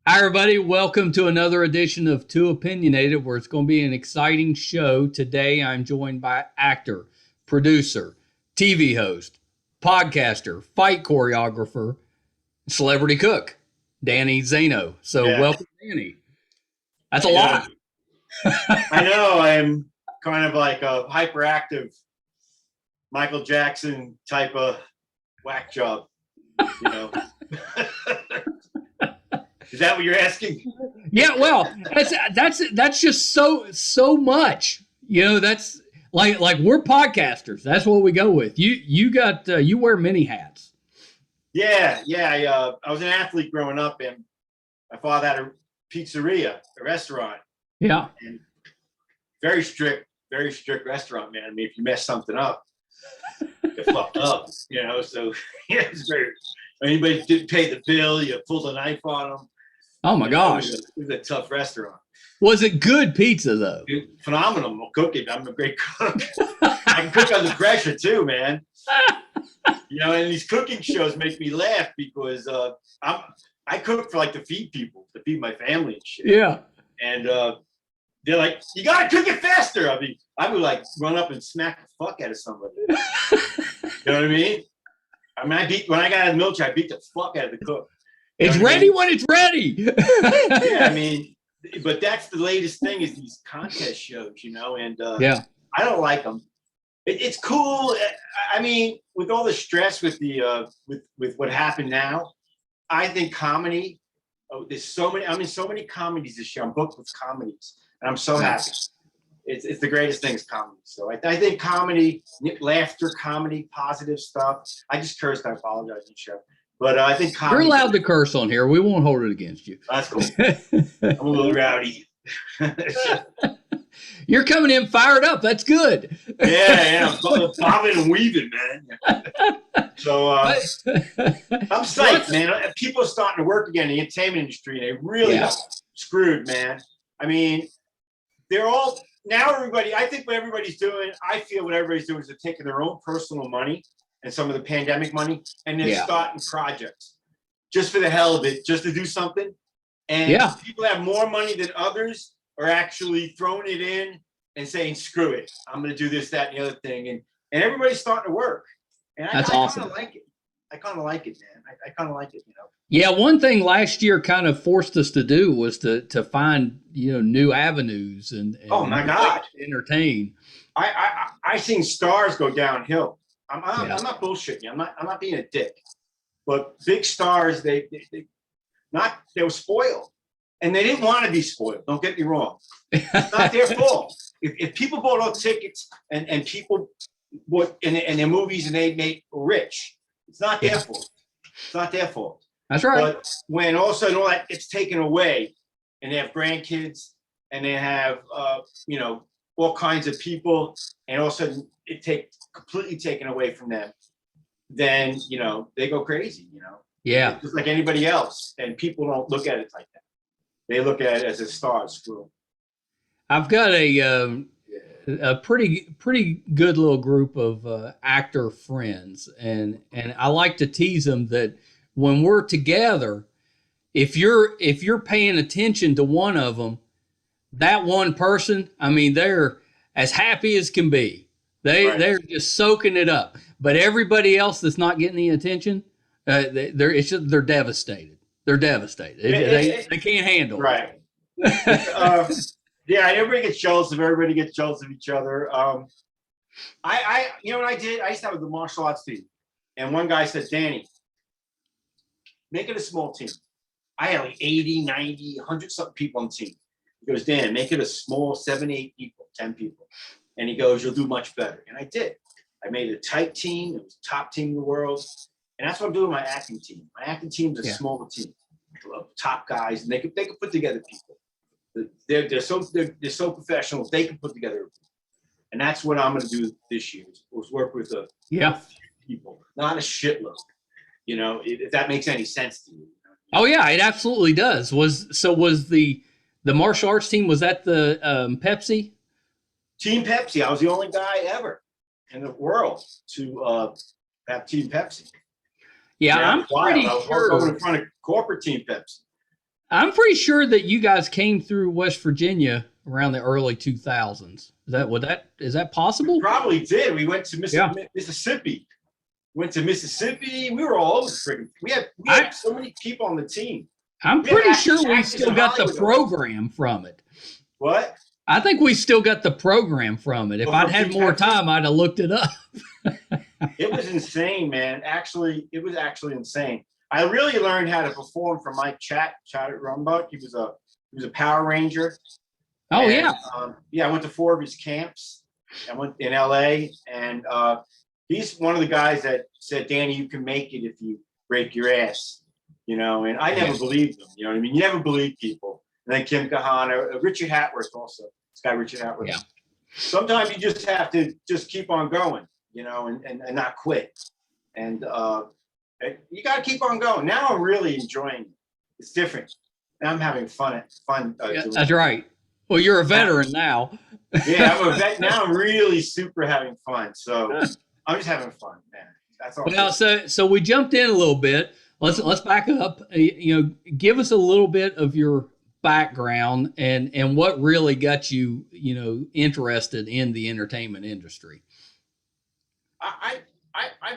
Hi, everybody. Welcome to another edition of Too Opinionated, where it's going to be an exciting show. Today, I'm joined by actor, producer, TV host, podcaster, fight choreographer, celebrity cook, Danny Zaino. So, Yeah. welcome, Danny. That's a I know. lot. I know. I'm kind of like a hyperactive Michael Jackson type of whack job, you know. Is that what you're asking? Yeah, well, that's just so much. That's like we're podcasters. That's what we go with. You wear many hats. Yeah. I was an athlete growing up, and my father had a pizzeria, a restaurant, Yeah. and very strict restaurant, man. I mean, if you mess something up, you fucked up, you know. So yeah, it's very. Anybody didn't pay the bill, you pulled a knife on them. Oh my gosh. It was a tough restaurant. Was it good pizza though? Phenomenal cooking. I'm a great cook. I can cook under pressure too, man. You know, and these cooking shows make me laugh because I cook for like to feed people, to feed my family and shit. Yeah. And they're like, "You gotta cook it faster." I would like run up and smack the fuck out of somebody. You know what I mean? When I got out of the military, I beat the fuck out of the cook. It's ready when it's ready. Yeah, I mean, but that's the latest thing is these contest shows, you know, and yeah, I don't like them. It's cool. I mean, with all the stress with the with what happened now, I think comedy. Oh, there's so many. I'm in so many comedies this year. I'm booked with comedies, and I'm so happy. It's the greatest thing is comedy. So I think comedy, laughter, comedy, positive stuff. I just cursed. I apologize, show. But I think you're allowed to curse on here. We won't hold it against you. That's cool. I'm a little rowdy. You're coming in fired up. That's good. Yeah. I'm bobbing and weaving, man. So I'm psyched, man. People are starting to work again in the entertainment industry. They really got screwed, man. I mean, they're all now. I think what everybody's doing. I feel what everybody's doing is they're taking their own personal money and some of the pandemic money, and then starting projects just for the hell of it, just to do something. And people have more money than others are actually throwing it in and saying, "Screw it, I'm going to do this, that, and the other thing." And everybody's starting to work. And that's awesome. I like it. I kind of like it, man. I kind of like it, you know. Yeah, one thing last year kind of forced us to do was to find new avenues and oh my God, entertain. I seen stars go downhill. I'm not bullshitting you. I'm not being a dick. But big stars, they were spoiled, and they didn't want to be spoiled. Don't get me wrong. It's not their fault. If people bought all tickets and people bought in their movies and they made rich, it's not their fault. It's not their fault. That's right. But when all of a sudden all that gets taken away, and they have grandkids, and they have all kinds of people, and all of a sudden it completely taken away from them, then they go crazy. Yeah, just like anybody else, and people don't look at it like that. They look at it as a star screw. I've got a pretty good little group of actor friends, and I like to tease them that when we're together, if you're paying attention to one of them, that one person, I mean, they're as happy as can be. They're just soaking it up. But everybody else that's not getting the attention, they're devastated. They're devastated. They can't handle it. Yeah, everybody gets jealous of everybody. Gets jealous of each other. I what I did? I used to have the martial arts team, and one guy said, "Danny, make it a small team." I had like 80, 90, 100 something people on the team. He goes, "Dan, make it a small 7, 8 people, 10 people." And he goes, "You'll do much better." And I did. I made a tight team. It was the top team in the world. And that's what I'm doing with my acting team. My acting team is a smaller team. Top guys, and they can put together people. They're so professional. They can put together, and that's what I'm going to do this year. Was work with a few people, not a shitload. If that makes any sense to you. Oh yeah, it absolutely does. Was the martial arts team, was that the Pepsi? Team Pepsi. I was the only guy ever in the world to have Team Pepsi. Yeah, I'm pretty sure. I was in front of corporate Team Pepsi. I'm pretty sure that you guys came through West Virginia around the early 2000s. Is that We possible? probably did. We went to Yeah. Mississippi. Went to Mississippi. We were all over the freaking. We I had so many people on the team. I'm We have pretty sure we actors still in got the Hollywood. program from it. What? I think we still got the program from it. If I'd had more time, I'd have looked it up. It was insane, man. Actually, it was actually insane. I really learned how to perform from Mike Chatter Rumbuck. He was a Power Ranger. Oh, and, yeah. I went to 4 of his camps. I went in LA, and he's one of the guys that said, Danny, you can make it if you break your ass. And I never believed him. You know what I mean? You never believe people. And then Kim Kahana, Richard Hatworth also. This guy, Richard Hatworth. Yeah. Sometimes you just have to just keep on going, and not quit. And you got to keep on going. Now I'm really enjoying it. It's different. Now I'm having fun. Yeah, that's right. Well, you're a veteran now. Yeah, I'm a vet now. I'm really super having fun. So I'm just having fun, man. That's all. Well, so we jumped in a little bit. Let's back up. Give us a little bit of your background and what really got you, interested in the entertainment industry. I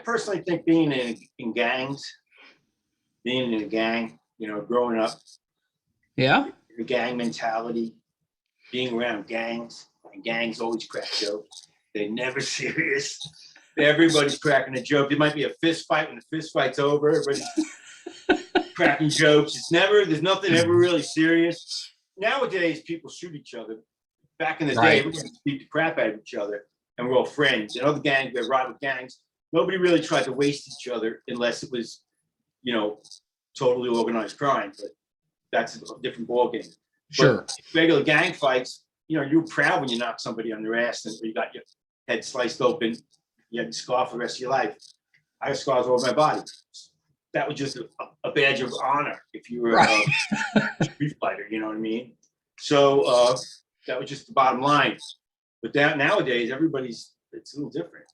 personally think being in gangs, being in a gang, growing up, Yeah. the gang mentality, being around gangs, and gangs always crack jokes. They're never serious. Everybody's cracking a joke. There might be a fist fight. When the fist fight's over, everybody's cracking jokes. There's nothing ever really serious. Nowadays, people shoot each other. Back in the day, we just beat the crap out of each other, and we're all friends. And other gangs, we had rival gangs. Nobody really tried to waste each other unless it was, totally organized crime. But that's a different ballgame. Sure. But regular gang fights, you're proud when you knock somebody on their ass and you got your head sliced open. You had a scar for the rest of your life. I have scars all over my body. That was just a badge of honor if you were a street fighter, you know what I mean? So that was just the bottom line. But nowadays, it's a little different.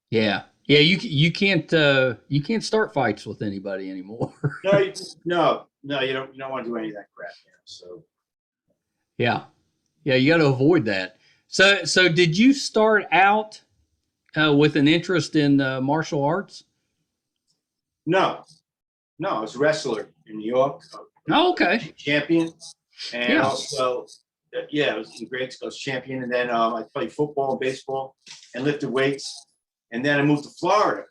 Yeah. Yeah, you can't start fights with anybody anymore. No, you don't want to do any of that crap. So yeah, you got to avoid that. So did you start out with an interest in martial arts? No, I was a wrestler in New York. Oh, okay. Champion, and also, I was in grade school. I was champion, and then I played football and baseball and lifted weights. And then I moved to Florida,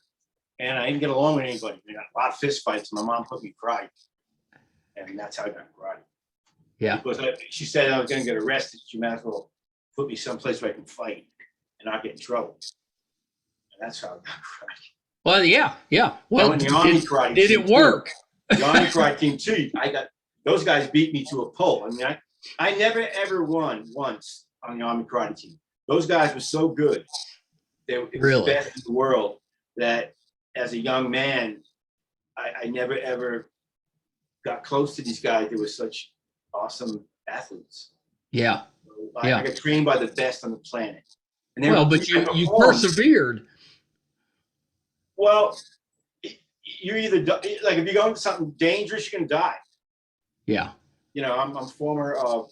and I didn't get along with anybody. We got a lot of fist fights. My mom put me karate, and that's how I got karate. Yeah. Because she said I was going to get arrested. She might as well put me someplace where I can fight and not get in trouble. And that's how I got karate. Well, yeah. Well, the Army karate did it work? The Army karate team too. Those guys beat me to a pulp. I mean, I never ever won once on the Army karate team. Those guys were so good. It was the best in the world that as a young man, I never ever got close to these guys. They were such awesome athletes. Yeah. So I got trained by the best on the planet. And but you persevered. Well, you either like if you go into something dangerous, you're gonna die. Yeah. I'm former. I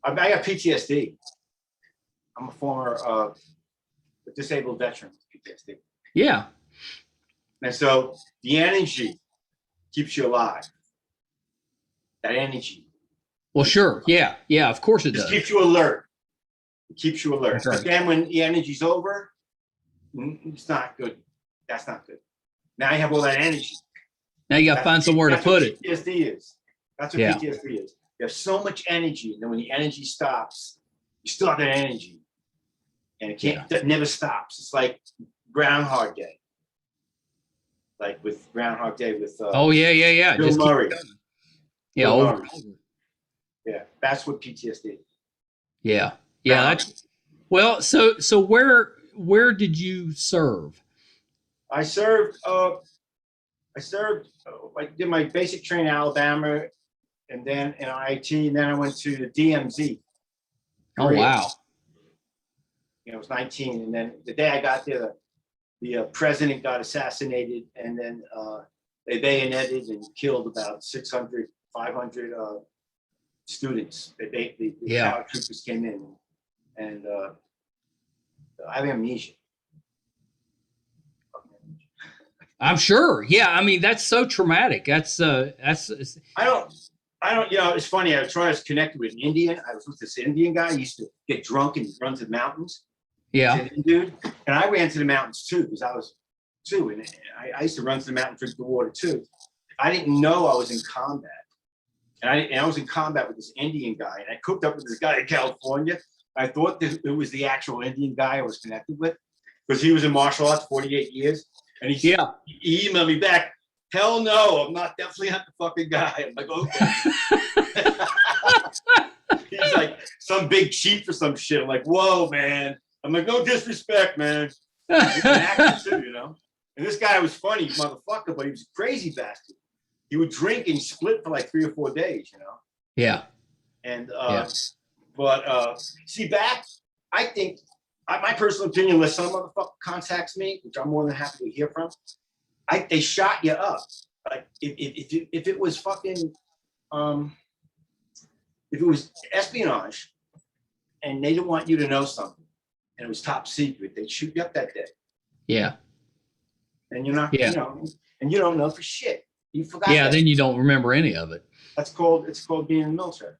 got PTSD. I'm a former disabled veteran with PTSD. Yeah. And so the energy keeps you alive. That energy. Well, sure. Yeah. Yeah. Of course it does. Keeps you alert. It keeps you alert. That's right. But then when the energy's over, it's not good. That's not good. Now you have all that energy. Now you got to find somewhere to put it. PTSD is. That's what PTSD is. You have so much energy, and then when the energy stops, you still have that energy. And it never stops. It's like Groundhog Day. Like with Groundhog Day with yeah. Bill Murray. Yeah, over. Yeah, that's what PTSD is. Yeah. Well, so where did you serve? I served. I did my basic training in Alabama, and then in IT, and then I went to the DMZ. Oh wow! I was 19, and then the day I got there, the president got assassinated, and then they bayoneted and killed about 600, 500 students. The paratroopers came in, and I have amnesia. I'm sure. Yeah, I mean that's so traumatic. That's I don't. You know, it's funny. I was trying to connect with an Indian. I was with this Indian guy. He used to get drunk and run to the mountains. Yeah, dude. And I ran to the mountains too because I was 2, and I used to run to the mountain, drink the water too. I didn't know I was in combat, and I was in combat with this Indian guy, and I cooked up with this guy in California. I thought that it was the actual Indian guy I was connected with because he was in martial arts 48 years, and he emailed me back. Hell no, I'm definitely not the fucking guy. I'm like, okay. He's like some big chief or some shit. I'm like, whoa, man. I'm like, no disrespect, man. He's an actor too, you know? And this guy was funny, motherfucker, but he was a crazy bastard. He would drink and split for like 3 or 4 days, you know? Yeah. And, see, I think, my personal opinion, unless some motherfucker contacts me, which I'm more than happy to hear from, they shot you up. Like if it was fucking if it was espionage and they didn't want you to know something and it was top secret, they'd shoot you up that day. Yeah. And you're not, you know, and you don't know for shit. You forgot. Yeah, then you don't remember any of it. It's called being in the military.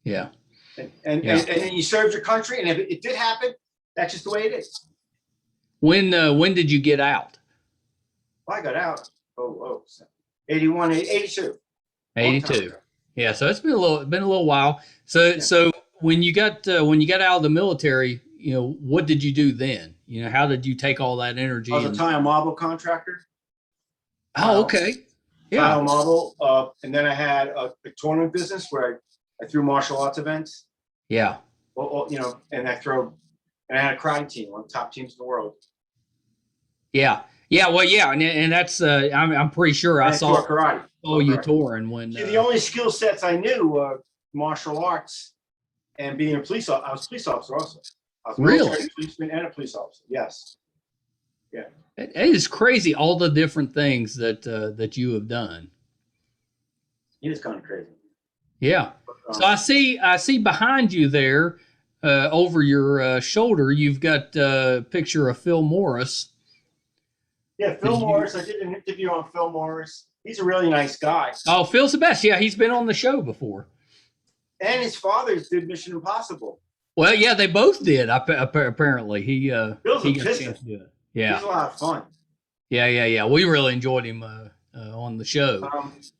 Yeah. And then you served your country, and if it did happen, that's just the way it is. When did you get out? I got out. 81, 82. 82. Yeah, so it's been a little while. So when you got out of the military, you know, what did you do then? You know, how did you take all that energy? I was a tile marble contractor. Oh, okay. Yeah. Tile marble. And then I had a tournament business where I threw martial arts events. Yeah. Well, you know, and I had a karate team, one of the top teams in the world. Yeah. Yeah, well, yeah, and that's I'm pretty sure I saw karate. You touring when. See, the only skill sets I knew were martial arts and being a police officer. I was a police officer also. I was a military policeman and a police officer. Yes. Yeah. It is crazy all the different things that you have done. It is kind of crazy. Yeah. So I see behind you there, over your shoulder, you've got a picture of Phil Morris. Yeah, Phil Morris. I did an interview on Phil Morris. He's a really nice guy. Oh, Phil's the best. Yeah, he's been on the show before. And his fathers did Mission Impossible. Well, yeah, they both did. Apparently, Phil's a piston. Yeah, he's a lot of fun. Yeah. We really enjoyed him on the show.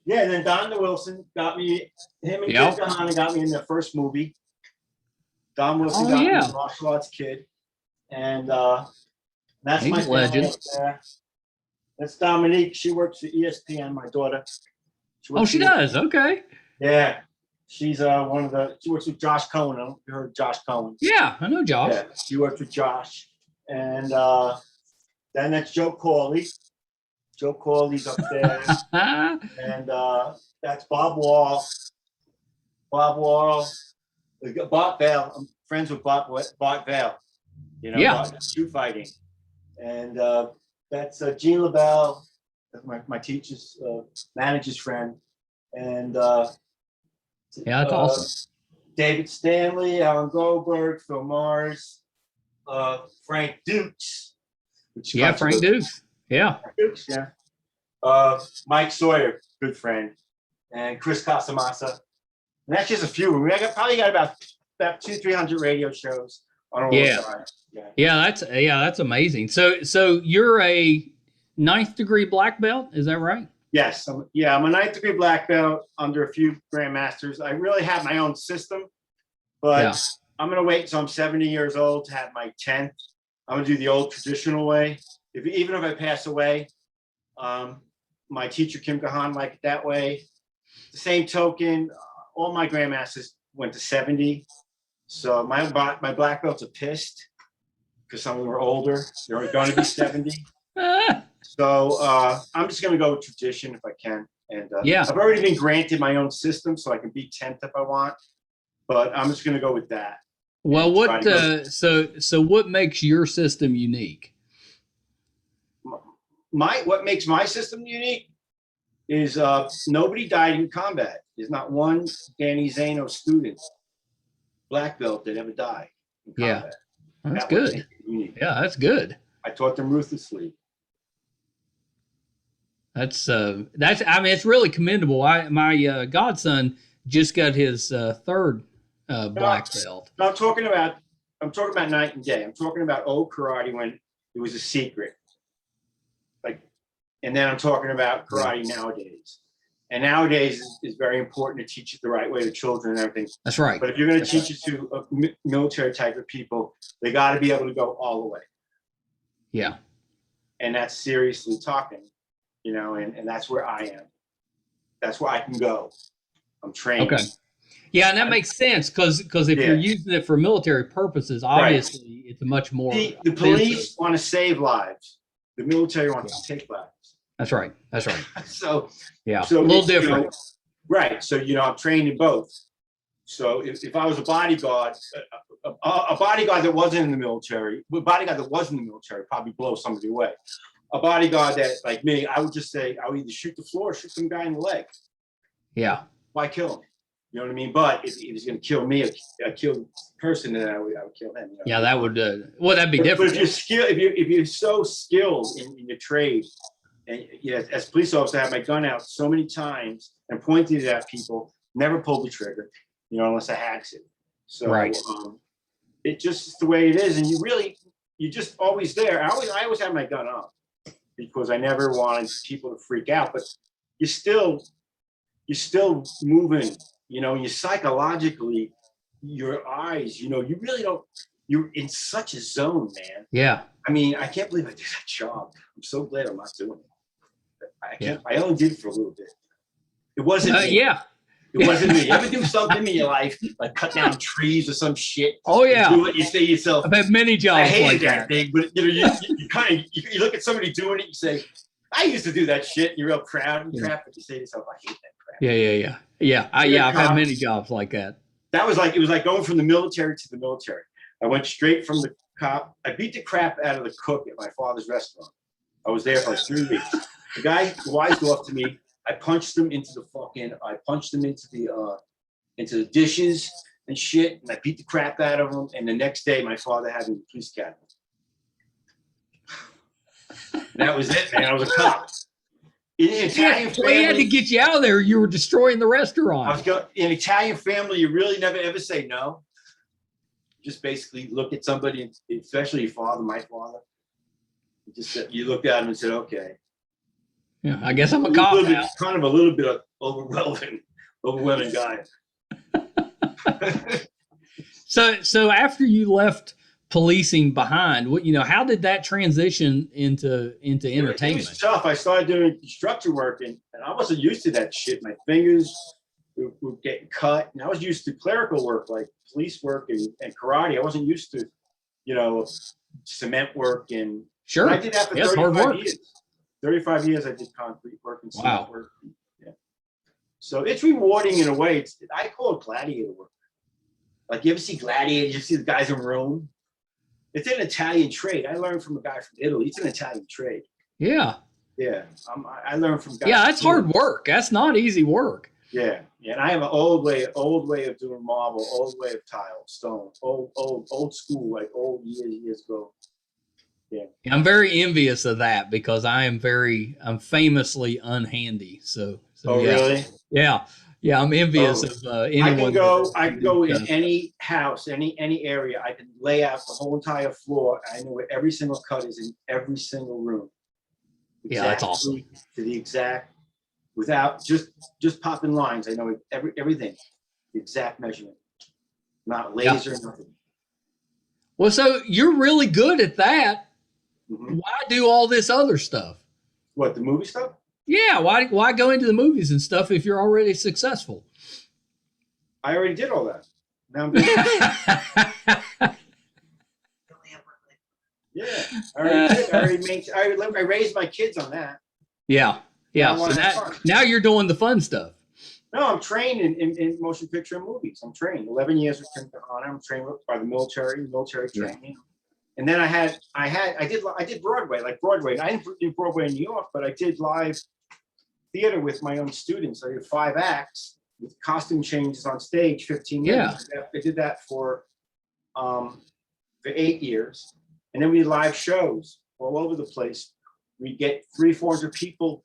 Yeah, and then Don Wilson got me. Him and Kahana got me in their first movie. Don Wilson got me a martial arts kid, and that's he's my legend. There. That's Dominique. She works at ESPN. My daughter. She does. Okay. Yeah, she's she works with Josh Cohen. I don't know if you heard of Josh Cohen. Yeah, I know Josh. Yeah, she works with Josh, and then that's Joe Corley. Joe Corley's up there, and that's Bob Wall. Bob Vale. I'm friends with Bob Vale. You know, shoe fighting, and that's Gene LaBelle. That's my teacher's manager's friend, and that's awesome. David Stanley, Alan Goldberg, Phil Mars, Frank Dukes. Frank Dukes. Yeah. Dukes, yeah. Mike Sawyer, good friend, and Chris Casamassa. And that's just a few. Probably got about 200-300 radio shows on all the time. Yeah, that's amazing. So you're a 9th degree black belt, is that right? Yes. I'm a 9th degree black belt under a few grandmasters. I really have my own system, but I'm gonna wait until I'm 70 years old to have my 10th. I'm gonna do the old traditional way. Even if I pass away, my teacher Kim Kahana liked it that way. The same token, all my grandmasters went to 70. So my black belts are pissed because some of them are older. They're going to be 70. So I'm just going to go with tradition if I can. And I've already been granted my own system, so I can be 10th if I want. But I'm just going to go with that. Well, so what makes your system unique? What makes my system unique? is nobody died in combat. There's not one Danny Zaino student, black belt, that ever died in combat. Well, that's good. Yeah, that's good. I taught them ruthlessly. That's I mean, it's really commendable. My godson just got his third black belt. No, I'm talking about night and day. I'm talking about old karate when it was a secret. Like, and then I'm talking about karate nowadays. And nowadays is very important to teach it the right way to children and everything. That's right. But if you're going to teach it to military type of people, they got to be able to go all the way. Yeah. And that's seriously talking, you know, and that's where I am. That's where I can go. I'm trained. Okay. Yeah, and that makes sense because if you're using it for military purposes, obviously it's a much more. The police want to save lives. The military wants to take lives. That's right. That's right. So a little different. You know, right. So, you know, I'm trained in both. So if I was a bodyguard, a bodyguard that wasn't in the military, probably blow somebody away. A bodyguard that, like me, I would just say, I would either shoot the floor or shoot some guy in the leg. Yeah. Why kill him? You know what I mean? But if he's going to kill me, a killed person, then I would kill him. You know? Yeah, that would. That'd be different. But if you're so skilled in your trade, and as a police officer, I had my gun out so many times and pointed it at people, never pulled the trigger, you know, unless I had to. So it just is the way it is, and you're just always there. I always have my gun up because I never wanted people to freak out. But you're still moving. You know, you psychologically, your eyes, you know, you really don't, you're in such a zone, man. Yeah. I mean, I can't believe I did that job. I'm so glad I'm not doing it. I only did it for a little bit. It wasn't me. Yeah. It wasn't me. You ever do something in your life, like cut down trees or some shit? Oh, yeah. You say to yourself, I've had many jobs. I hated that thing, but you know, you look at somebody doing it, you say, I used to do that shit, and you're real proud and crap, but you say to yourself, I hate that crap. Yeah. I've had many jobs like that. It was like going from the military to the military. I went straight from the cop. I beat the crap out of the cook at my father's restaurant. I was there for like 3 weeks. The guy wised off to me. I punched him into the dishes and shit, and I beat the crap out of him. And the next day, my father had me in the police academy. That was it, man. I was a cop. In an Italian family, he had to get you out of there. You were destroying the restaurant. In an Italian family, you really never ever say no. Just basically look at somebody, especially your father, my father. You looked at him and said, "Okay." Yeah, I guess I'm a cop now. Kind of a little bit of overwhelming guy. So after you left policing behind, how did that transition into entertainment? It was tough. I started doing instructor work, and I wasn't used to that shit. My fingers were getting cut, and I was used to clerical work like police work and karate. I wasn't used to, cement work and sure. I did that for 35 years. 35 years I did concrete work and cement work. Yeah. So it's rewarding in a way. I call it gladiator work. Like you ever see Gladiator? You see the guys in Rome. It's an Italian trade. I learned from a guy from Italy. It's an Italian trade. Yeah. Yeah. I learned from guys. Yeah, that's hard work. That's not easy work. Yeah. Yeah. And I have an old way of doing marble, old way of tile, stone, old school, like old years ago. Yeah. I'm very envious of that because I'm famously unhandy. So oh, yeah. Really? Yeah. Yeah, I'm envious of anyone. I can go in any house, any area. I can lay out the whole entire floor. I know where every single cut is in every single room. Exactly, yeah, that's awesome. To the exact, without just popping lines. I know everything, the exact measurement, not laser, nothing. Well, so you're really good at that. Mm-hmm. Why do all this other stuff? What, the movie stuff? Yeah, why go into the movies and stuff if you're already successful? I already did all that. Now I'm yeah, I already did. I raised my kids on that. Yeah. So now you're doing the fun stuff. No, I'm trained in motion picture and movies. I'm trained 11 years with Kahana. I'm trained by the military training. Yeah. And then I did Broadway, like Broadway. And I didn't do Broadway in New York, but I did live theater with my own students. I did 5 acts with costume changes on stage, 15 minutes. Yeah. I did that for 8 years. And then we did live shows all over the place. We get 300-400 people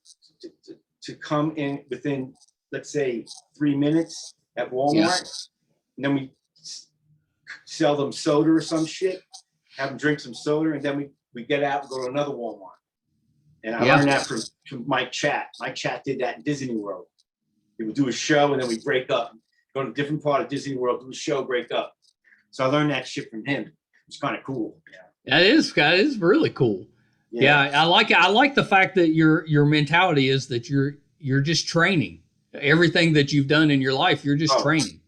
to come in within, let's say, 3 minutes at Walmart. Yeah. And then we sell them soda or some shit, have them drink some soda, and then we get out and go to another Walmart. And I learned that from Mike Chat. Mike Chat did that in Disney World. He would do a show and then we break up, go to a different part of Disney World, do a show, break up. So I learned that shit from him. It's kind of cool. Yeah. That is really cool. Yeah. I like it. I like the fact that your mentality is that you're just training. Everything that you've done in your life, you're just training.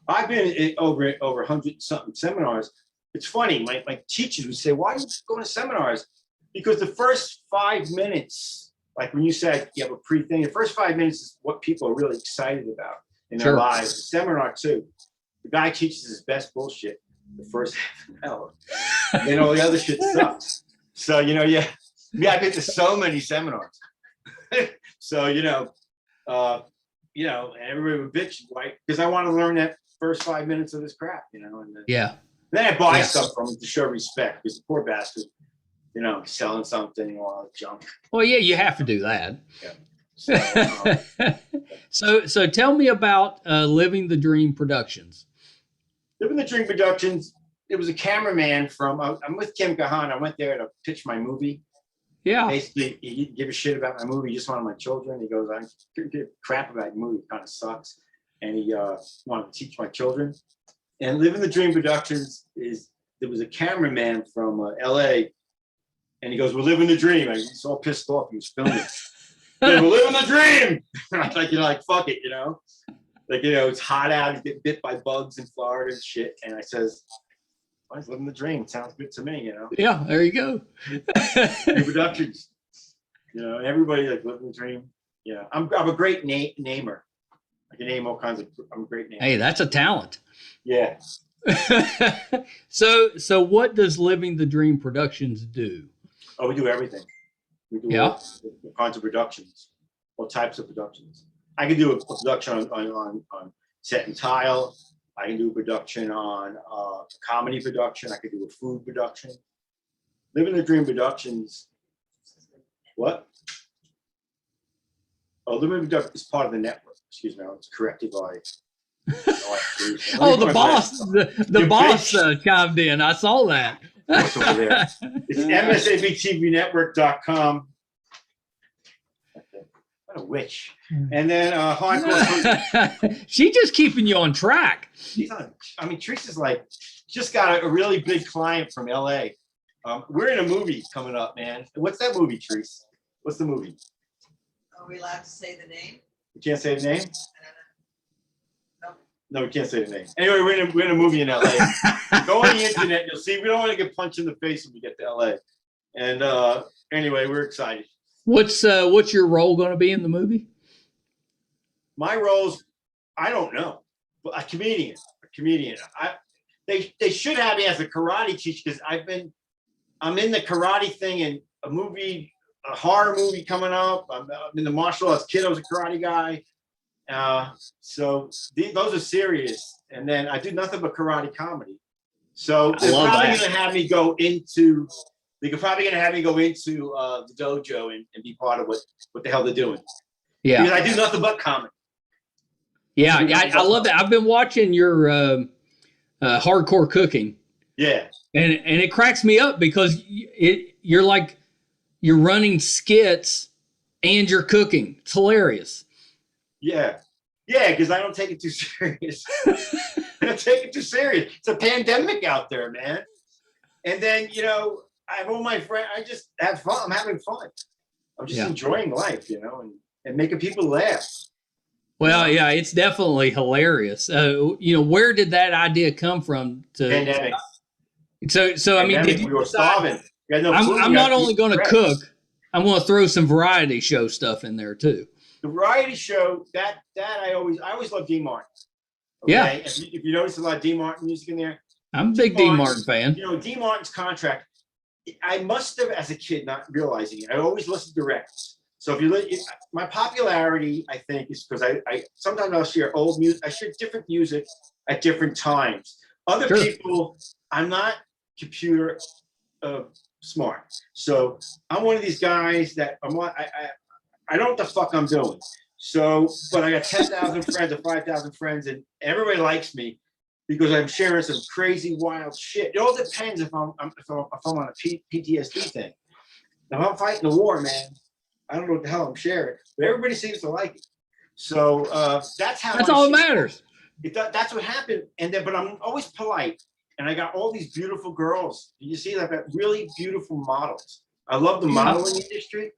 I've been over 100-something seminars. It's funny, my teachers would say, why are you going to seminars? Because the first 5 minutes, like when you said you have a pre-thing, the first 5 minutes is what people are really excited about in their lives. The seminar too. The guy teaches his best bullshit the first half an hour. And all the other shit sucks. So, I've been to so many seminars. So, and everybody would bitch, right? Because I want to learn that first 5 minutes of this crap, and then I buy stuff from him to show respect, because the poor bastard, selling something or all that junk. Well, yeah, you have to do that. Yeah. So tell me about Living the Dream Productions. Living the Dream Productions, it was a cameraman I'm with Kim Kahana. I went there to pitch my movie. Yeah. Basically, he didn't give a shit about my movie. He just wanted my children. He goes, I couldn't give a crap about your movie. It kind of sucks. And he wanted to teach my children. And Living the Dream Productions there was a cameraman from LA. And he goes, we're living the dream. And he's all pissed off. He was filming. We're living the dream. I'm like, fuck it, it's hot out. You get bit by bugs in Florida and shit. And I says, I was living the dream. Sounds good to me, Yeah, there you go. New Productions. Everybody living the dream. Yeah, I'm a great namer. I can name all kinds of. I'm a great namer. Hey, that's a talent. Yeah. So what does Living the Dream Productions do? Oh, we do everything. We do all kinds of productions, all types of productions. I can do a production on set and tile. I can do a production on a comedy production. I could do a food production. Living the Dream Productions. What? Oh, Living the Dream is part of the network. Excuse me, I was corrected by. The boss. The boss chimed in. I saw that. What's over there? It's MASBTV Network.com. What a witch. And then She just keeping you on track. Teresa's just got a really big client from LA. We're in a movie coming up, man. What's that movie, Teresa? What's the movie? Are we allowed to say the name? We can't say the name? No, we can't say the name. Anyway, we're in a movie in LA. Go on the internet, you'll see. We don't want to get punched in the face when we get to LA. And anyway, we're excited. What's your role going to be in the movie? My role's, I don't know, but a comedian. They should have me as a karate teacher, because I'm in the karate thing in a movie, a horror movie coming up. I'm in the martial arts. Kid, I was a karate guy. So those are serious. And then I do nothing but karate comedy. So they're probably going to have me go into. They're probably going to have me go into the dojo and be part of what the hell they're doing. Yeah, because I do nothing but comedy. Yeah, I love that. I've been watching your hardcore cooking. Yeah, and it cracks me up because you're running skits and you're cooking. It's hilarious. Yeah, because I don't take it too serious. I don't take it too serious. It's a pandemic out there, man. And then I have all my friends. I just have fun. I'm having fun. I'm just enjoying life, and making people laugh. Well, yeah, it's definitely hilarious. Where did that idea come from? Pandemic. So I mean, we were starving. I'm not only going to cook. I'm going to throw some variety show stuff in there too. The variety show that I always love Dean Martin. Okay? Yeah. If you notice a lot of Dean Martin music in there. I'm a big Dean Martin fan. Dean Martin's contract. I must have, as a kid, not realizing it. I always listened to records. So if you look, my popularity, I think, is because I sometimes I'll share old music. I share different music at different times. Other Sure. people, I'm not computer smart. So I'm one of these guys that I don't know what the fuck I'm doing. So, but I got 10,000 friends or 5,000 friends, and everybody likes me because I'm sharing some crazy, wild shit. It all depends if I'm on a PTSD thing. Now, if I'm fighting the war, man, I don't know what the hell I'm sharing, but everybody seems to like it. So that's how. That's all that matters. That's what happened. And then, but I'm always polite, and I got all these beautiful girls. You see, I've got really beautiful models. I love the modeling industry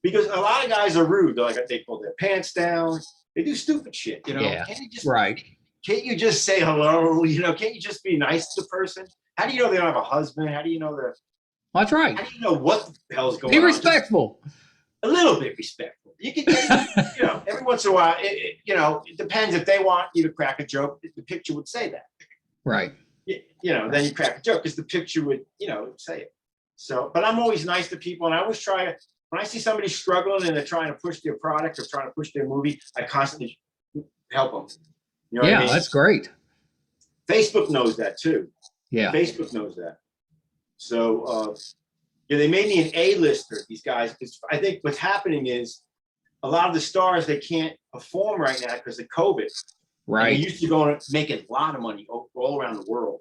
because a lot of guys are rude. They're like, they pull their pants down. They do stupid shit. You know, Yeah. Can't you just say hello? You know, can't you just be nice to the person? How do you know they don't have a husband? How do you know they're? That's right. How do you know what the hell's going on? Be respectful. Just a little bit respectful. You can, you know, every once in a while, you know, it depends if they want you to crack a joke. The picture would say that. Right. You know, then you crack a joke because the picture would, you know, say it. So, but I'm always nice to people, and I always try to. When I see somebody struggling and they're trying to push their product or trying to push their movie, I constantly help them. You know what I mean? That's great. Facebook knows that too. Yeah. Facebook knows that. So, yeah, they made me an A-lister, these guys, because I think what's happening is a lot of the stars, they can't perform right now because of COVID. Right. And they used to go and make a lot of money all around the world.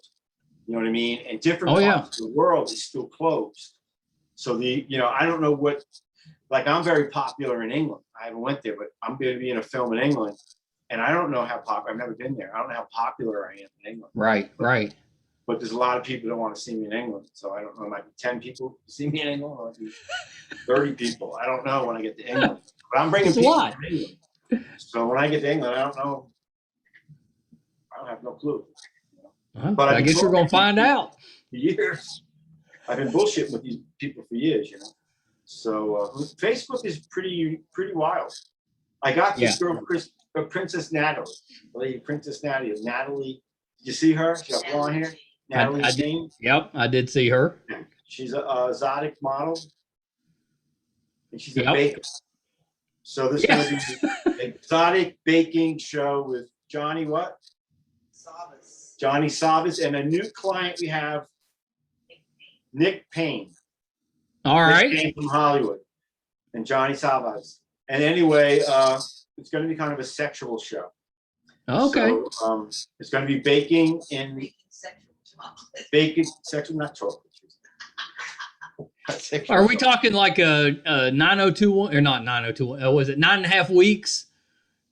You know what I mean? And different parts of the world is still closed. So you know, I don't know what, like I'm very popular in England. I haven't went there, but I'm going to be in a film in England. And I don't know how popular, I've never been there. I don't know how popular I am in England. Right. But there's a lot of people that want to see me in England. So I don't know, it might be 10 people to see me in England, or 30 people. I don't know when I get to England. But I'm bringing people from England. So when I get to England, I don't know. I don't have no clue. But I guess you're going to find out. For years. I've been bullshitting with these people for years, you know. So Facebook is pretty wild. I got this girl, Princess Natalie. Lady Princess Natalie. Natalie, did you see her? She got blonde hair. Natalie Zaino. Yep, I did see her. She's a exotic model, and she's a baker. So this is going to be an exotic baking show with Johnny what? Savas. Johnny Savas, and a new client we have, Nick Payne. All right. Nick Payne from Hollywood, and Johnny Savas. And anyway, it's going to be kind of a sexual show. Okay. So, it's going to be baking in baking sexual, not chocolate. Are we talking like a 9021 or not 9021? Was it 9.5 weeks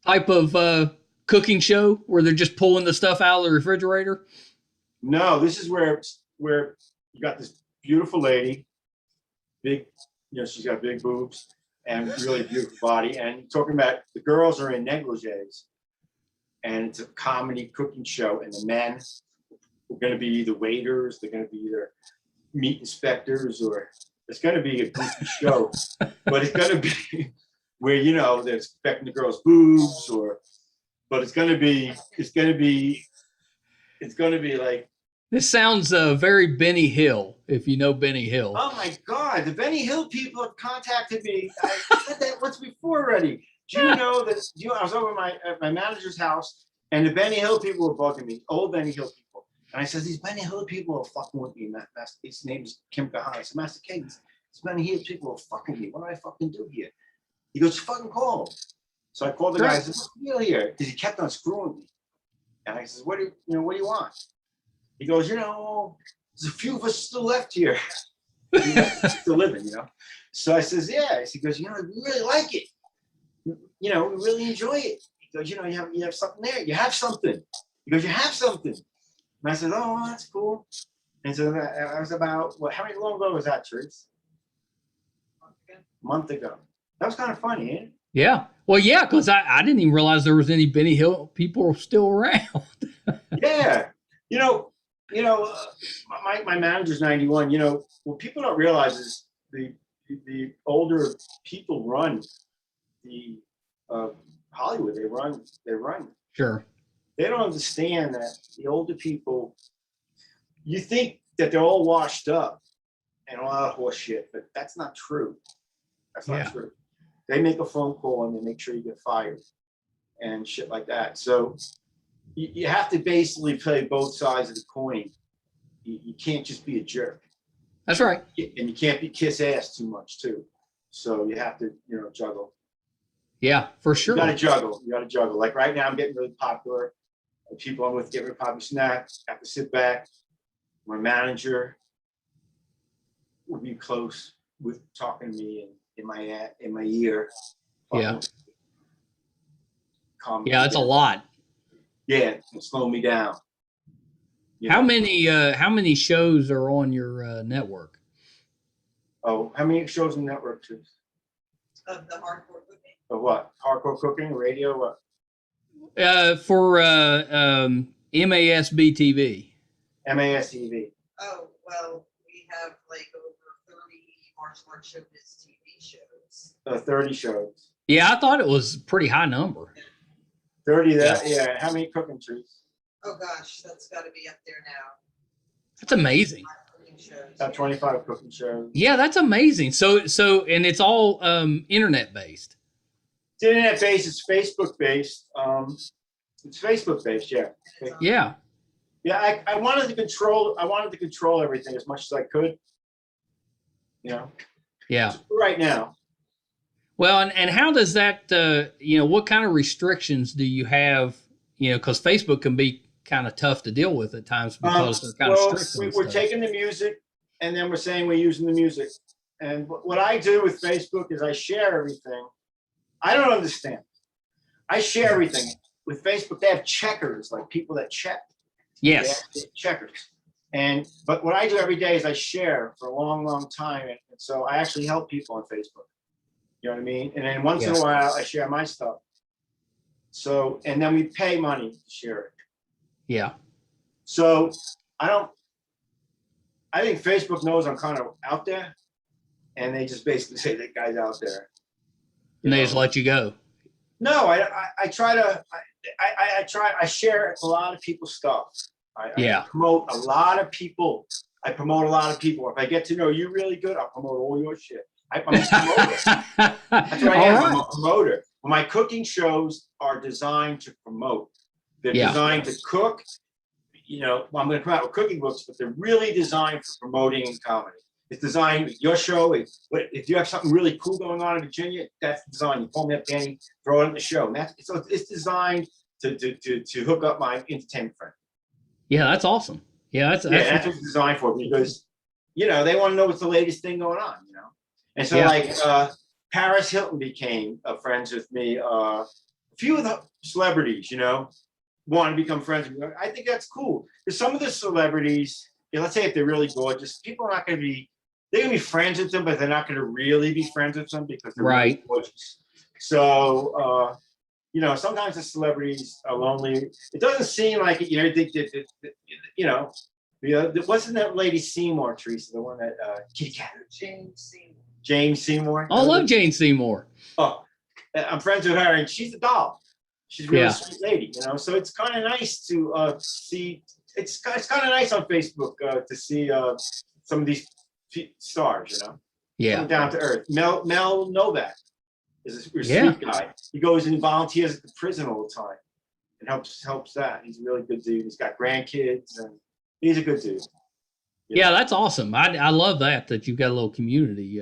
type of cooking show where they're just pulling the stuff out of the refrigerator? No, this is where you got this beautiful lady, big, you know, she's got big boobs and really beautiful body. And talking about the girls are in negligees, and it's a comedy cooking show, and the men are going to be the waiters, they're going to be either meat inspectors, or it's going to be a goofy show, but it's going to be where, you know, they're inspecting the girls' boobs, but it's going to be like. This sounds very Benny Hill, if you know Benny Hill. Oh my God, the Benny Hill people have contacted me. I said that once before already. Do you know that? I was over at my manager's house, and the Benny Hill people were bugging me, old Benny Hill people. And I said, these Benny Hill people are fucking with me. His name is Kim Kahana. I said, Master King, these Benny Hill people are fucking with me. What do I fucking do here? He goes, fucking call him. So I called the guy. I said, what's the deal here? Because he kept on screwing me. And I said, what do you want? He goes, you know, there's a few of us still left here. Still living, you know. So I says, yeah. He goes, you know, we really like it. You know, we really enjoy it. He goes, you know, you have something there. You have something. He goes, you have something. And I said, oh, that's cool. And so that was about, how long ago was that, Therese? A month ago. That was kind of funny, ain't it? Yeah. Well, yeah, because I didn't even realize there was any Benny Hill people still around. Yeah. You know, my manager's 91. You know, what people don't realize is the older people run the Hollywood. They run. Sure. They don't understand that the older people, you think that they're all washed up and all that horse shit, but that's not true. That's not true. They make a phone call and they make sure you get fired and shit like that. So you have to basically play both sides of the coin. You can't just be a jerk. That's right. And you can't be kiss ass too much too. So you have to, juggle. Yeah, for sure. You got to juggle. You got to juggle. Like right now, I'm getting really popular. The people I'm with get really popular. Snack. I have to sit back. My manager will be close with talking to me in my ear. Yeah. Calm me Yeah, it's a down. lot. Yeah, and slow me down. How many shows are on your network? Oh, how many shows in network too? Of the hardcore cooking. Of what? Hardcore cooking, radio, what? For MASBTV. MASTV. Oh, well, we have like over 30 martial arts showbiz TV shows. 30 shows. Yeah, I thought it was a pretty high number. 30 that, yeah. How many cooking trees? Oh gosh, that's got to be up there now. That's amazing. Cooking shows. About 25 cooking shows. Yeah, that's amazing. So, and it's all internet based. It's internet based. It's Facebook based. It's Facebook based. Yeah. Yeah. Yeah. I wanted to control. I wanted to control everything as much as I could. Yeah. Right now. Well, and how does that? What kind of restrictions do you have? Because Facebook can be kind of tough to deal with at times because they're kind of strict. We're taking the music, and then we're saying we're using the music. And what I do with Facebook is I share everything. I don't understand. I share everything with Facebook. They have checkers, like people that check. Yes. They have checkers. But what I do every day is I share for a long, long time, and so I actually help people on Facebook. You know what I mean? And then once in a while, I share my stuff. So, and then we pay money to share it. Yeah. So I think Facebook knows I'm kind of out there, and they just basically say that guy's out there. And they just let you go. No, I share a lot of people's stuff. I promote a lot of people. If I get to know you really good, I'll promote all your shit. I'm a promoter. That's what I am. Right. I'm a promoter. My cooking shows are designed to promote. They're designed to cook. I'm going to come out with cooking books, but they're really designed for promoting and comedy. It's designed, your show, if you have something really cool going on in Virginia, that's designed. You call me up, Danny, throw it in the show. And it's designed to hook up my entertainment friend. Yeah, that's awesome. That's what it's designed for, because, they want to know what's the latest thing going on, And so Paris Hilton became friends with me. A few of the celebrities, want to become friends with me. I think that's cool. Because some of the celebrities, let's say if they're really gorgeous, people are not going to be, they're going to be friends with them, but they're not going to really be friends with them because they're really gorgeous. So, sometimes the celebrities are lonely. It doesn't seem like it, wasn't that lady Seymour, Teresa, the one that, Kitty Cat? James Seymour. I love Jane Seymour. Oh, I'm friends with her, and she's a doll. She's a really sweet lady, So it's kind of nice to see. It's kind of nice on Facebook to see some of these stars, Come down to earth. Mel Novak is a sweet guy. He goes and volunteers at the prison all the time and helps that. He's a really good dude. He's got grandkids, and he's a good dude. Yeah, that's awesome. I love that you've got a little community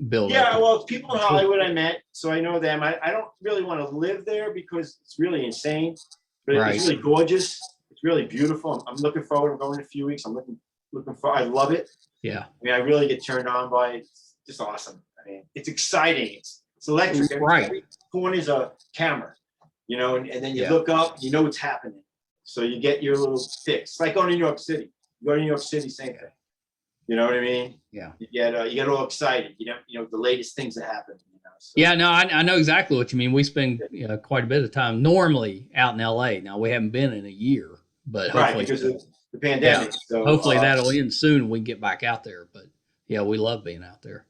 built up. Yeah, well, people in Hollywood I met, so I know them. I don't really want to live there because it's really insane, but it's really gorgeous. It's really beautiful. I'm looking forward. I'm going in a few weeks. I'm looking for. I love it. Yeah. I really get turned on by it. It's just awesome. It's exciting. It's electric. Every corner is a camera, and then you look up, what's happening. So you get your little fix. It's like going to New York City. You go to New York City, same thing. You know what I mean? Yeah. You get all excited. The latest things that happen. So. Yeah, no, I know exactly what you mean. We spend quite a bit of time normally out in LA. Now we haven't been in a year, but hopefully because of the pandemic. So hopefully that'll end soon and we can get back out there. But yeah, we love being out there.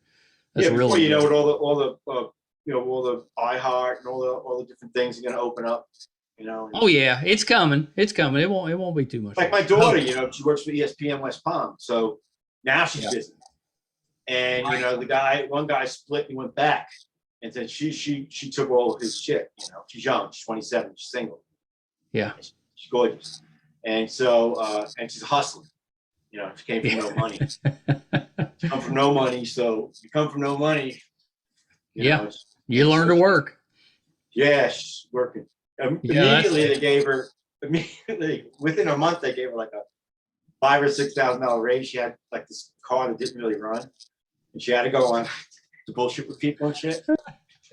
That's really with all the iHeart and all the different things are going to open up. Oh yeah, it's coming. It's coming. It won't be too much. Like my daughter, she works for ESPN West Palm, so now she's busy. And one guy split and went back. And then she took all of his shit. You know, she's young, she's 27, she's single. Yeah. She's gorgeous, and so and she's hustling. You know, she came from no money. She come from no money, so you come from no money. You know, you learn to work. Yeah, she's working. Immediately, they gave her. Immediately, within a month, they gave her like a $5,000 or $6,000 raise. She had like this car that didn't really run, and she had to go on to bullshit with people and shit.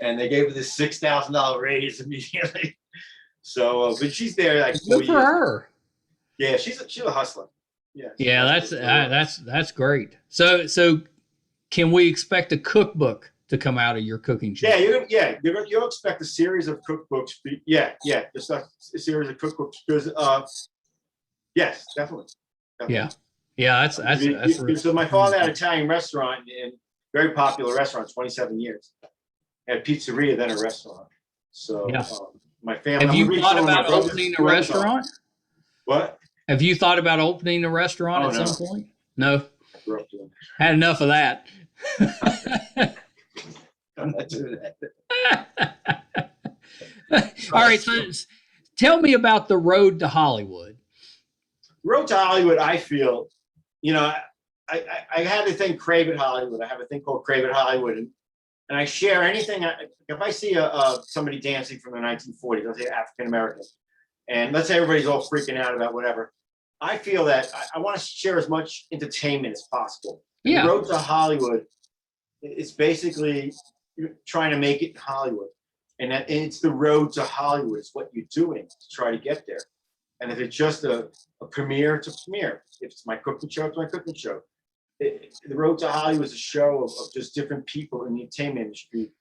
And they gave her this $6,000 raise immediately. So, but she's there like 4 Good for years. her. Yeah, she's a hustler. Yeah. Yeah, that's great. So can we expect a cookbook to come out of your cooking show? Yeah, you'll expect a series of cookbooks. Just a series of cookbooks because yes, definitely. Yeah, that's so my father had an Italian restaurant and very popular restaurant, 27 years. Had a pizzeria, then a restaurant. So my family. Have you thought about opening a restaurant? What? Have you thought about opening a restaurant at some point? No. Had enough of that. I'm not doing that. All right, so tell me about the road to Hollywood. Road to Hollywood, I feel, you know, I have a thing, Crave It Hollywood. I have a thing called Crave It Hollywood, and I share anything. If I see somebody dancing from the 1940s, let's say African American, and let's say everybody's all freaking out about whatever, I feel that I want to share as much entertainment as possible. Yeah. The road to Hollywood is basically trying to make it in Hollywood, and it's the road to Hollywood. It's what you're doing to try to get there. And if it's just a premiere, it's a premiere. If it's my cooking show, it's my cooking show. The road to Hollywood is a show of just different people in the entertainment industry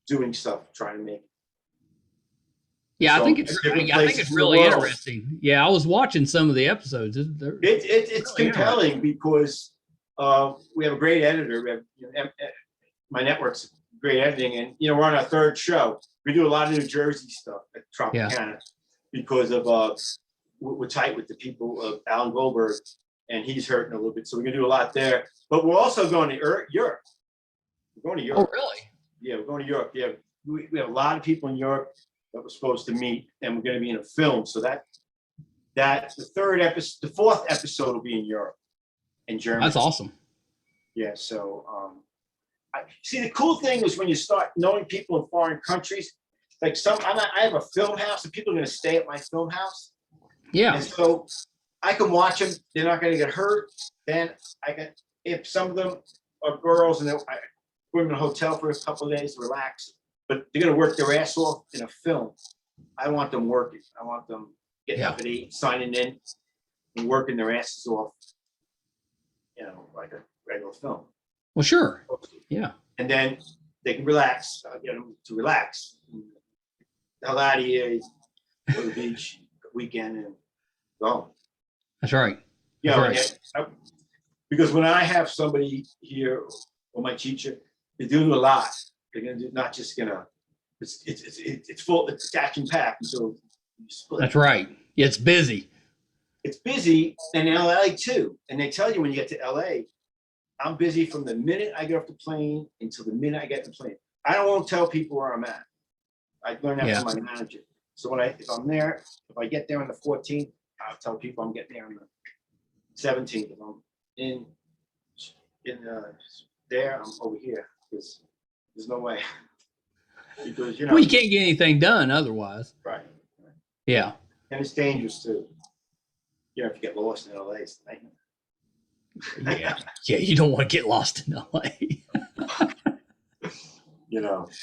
doing stuff, trying to make it. Yeah, So I think it's really interesting. Yeah, I was watching some of the episodes. It's really compelling because we have a great editor. We have, my network's great editing, and we're on our third show. We do a lot of New Jersey stuff at Tropicana because of we're tight with the people of Alan Goldberg, and he's hurting a little bit, so we're gonna do a lot there. But we're also going to Europe. We're going to Europe. Oh, really? Yeah, we're going to Europe. Yeah, we have a lot of people in Europe that we're supposed to meet, and we're going to be in a film. So that the fourth episode will be in Europe, in Germany. That's awesome. Yeah. So, see, the cool thing is when you start knowing people in foreign countries, like I have a film house, and people are going to stay at my film house. Yeah. And so I can watch them. They're not going to get hurt. Then if some of them are girls and I put them in a hotel for a couple of days to relax, but they're going to work their ass off in a film. I want them working. I want them getting up at 8, signing in, and working their asses off, like a regular film. Well, sure. Yeah. And then they can relax. Get them to relax. The hell out of here, go to the beach, weekend, and go. That's right. Because when I have somebody here or my teacher, they do a lot. They're gonna do not just it's full, it's action packed. So you split. That's right. It's busy. It's busy in LA too. And they tell you when you get to LA, I'm busy from the minute I get off the plane until the minute I get the plane. I won't tell people where I'm at. I learned that from my manager. So if I'm there, if I get there on the 14th, I'll tell people I'm getting there on the 17th. If I'm in there, I'm over here because there's no way. Because well, you can't get anything done otherwise. Right. Yeah. And it's dangerous too. If you get lost in LA, it's a nightmare. Yeah, you don't want to get lost in LA.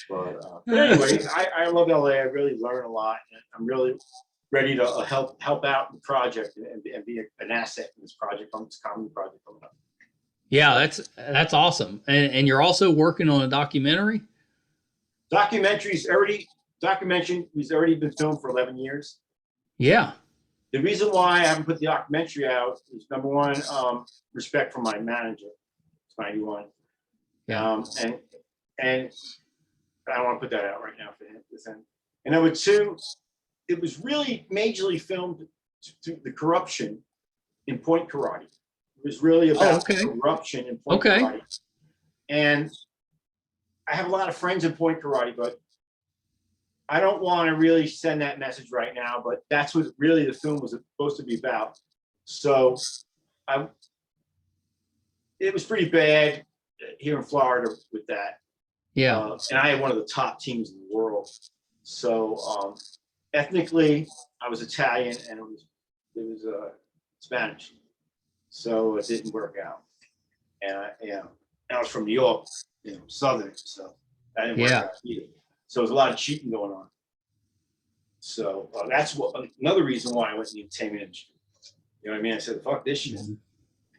But anyway, I love LA. I really learn a lot, and I'm really ready to help out the project and be an asset in this project, this comedy project coming up. Yeah, that's awesome. And you're also working on a documentary? Documentary's already been filmed for 11 years. Yeah. The reason why I haven't put the documentary out is number one, respect for my manager. It's 91. Yeah. And I don't want to put that out right now for him. And number two, it was really majorly filmed to the corruption in Point Karate. It was really about corruption in Point Karate. And I have a lot of friends in point karate, but I don't want to really send that message right now. But that's what really the film was supposed to be about. So it was pretty bad here in Florida with that. Yeah. And I had one of the top teams in the world. So ethnically, I was Italian, and it was Spanish. So it didn't work out. And I was from New York, Southern, so that didn't work out either. So there's a lot of cheating going on. So that's another reason why I went in the entertainment industry. You know what I mean? I said, "Fuck this shit." You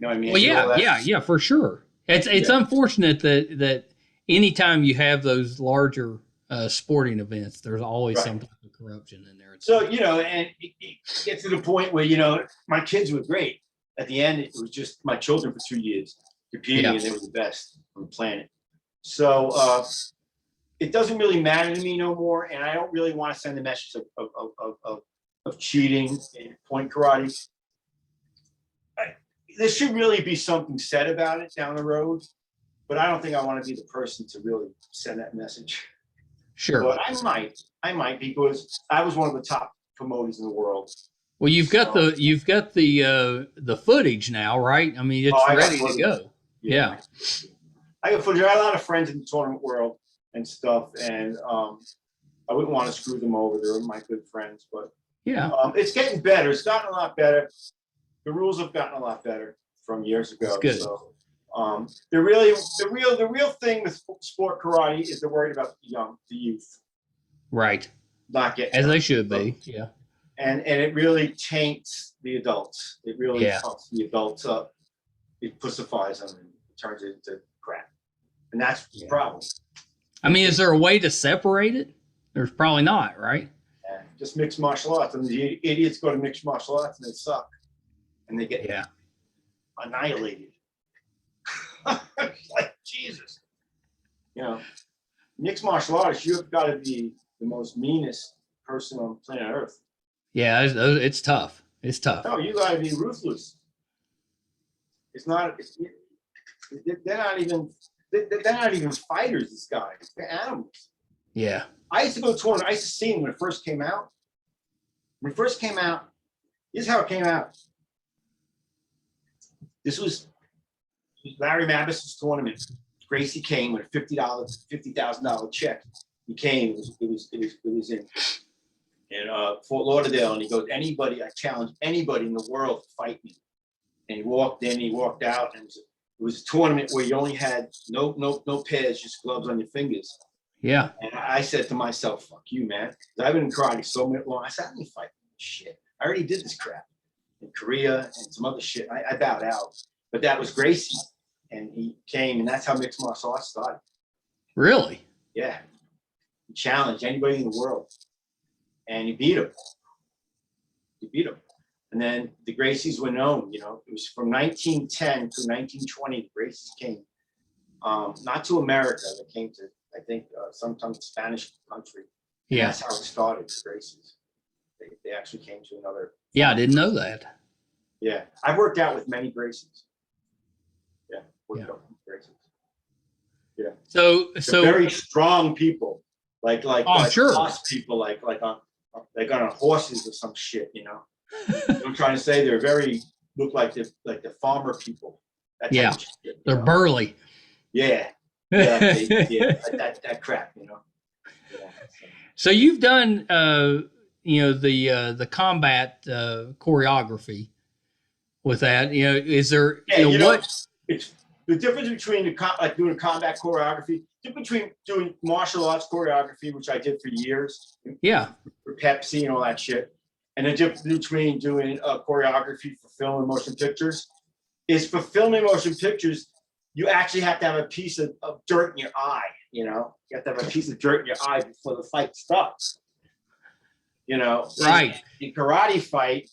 know what I mean? Well, yeah, for sure. It's unfortunate that anytime you have those larger sporting events, there's always some type of corruption in there. So and it gets to the point where my kids were great. At the end, it was just my children for 2 years competing, and they were the best on the planet. So it doesn't really matter to me no more, and I don't really want to send the message of cheating in point karate. There should really be something said about it down the road, but I don't think I want to be the person to really send that message. Sure. But I might because I was one of the top promoters in the world. Well, you've got the footage now, right? I mean, it's ready to go. Yeah. I got footage. I got a lot of friends in the tournament world and stuff, and I wouldn't want to screw them over. They're my good friends, but it's getting better. It's gotten a lot better. The rules have gotten a lot better from years ago. That's good. So the real thing with sport karate is they're worried about the youth. Right. Not getting as they should be. Yeah. And it really taints the adults. It really fucks the adults up. It pussifies them and turns it into crap. And that's the problem. I mean, is there a way to separate it? There's probably not, right? Yeah, just mixed martial arts. And the idiots go to mixed martial arts and they suck. And they get annihilated. Like, Jesus. Mixed martial artists, you've got to be the most meanest person on planet Earth. Yeah, it's tough. It's tough. No, you got to be ruthless. It's not. They're not even fighters. These guys, they're animals. Yeah. I used to go to I used to see them when it first came out. When it first came out, this is how it came out. This was Larry Mabus's tournament. Gracie came with a $50,000 check. He came. It was in Fort Lauderdale, and he goes, "Anybody, I challenge anybody in the world to fight me." And he walked in, he walked out, and it was a tournament where you only had no pads, just gloves on your fingers. Yeah. And I said to myself, "Fuck you, man." I've been in karate so long. I said, "I ain't fighting this shit. I already did this crap in Korea and some other shit." I bowed out. But that was Gracie. And he came, and that's how mixed martial arts started. Really? Yeah. He challenged anybody in the world. And he beat him. And then the Gracies were known, it was from 1910 to 1920, the Gracies came. Not to America, they came to, I think, some Spanish country. And that's how it started, the Gracies. They actually came to another. Yeah, I didn't know that. Yeah. I've worked out with many Gracies. Yeah. Gracies. Yeah. So they're very strong people. Like sure. Boss people, like on horses or some shit, You know what I'm trying to say? They're look like the farmer people. That type of shit, they're burly. Yeah. That crap, Yeah, so you've done the combat choreography with that. Is there what? It's the difference between doing a combat choreography, difference between doing martial arts choreography, which I did for years. Yeah. For Pepsi and all that shit. And the difference between doing choreography for film and motion pictures is for film and motion pictures, you actually have to have a piece of dirt in your eye, You have to have a piece of dirt in your eye before the fight starts. Right. In karate fight,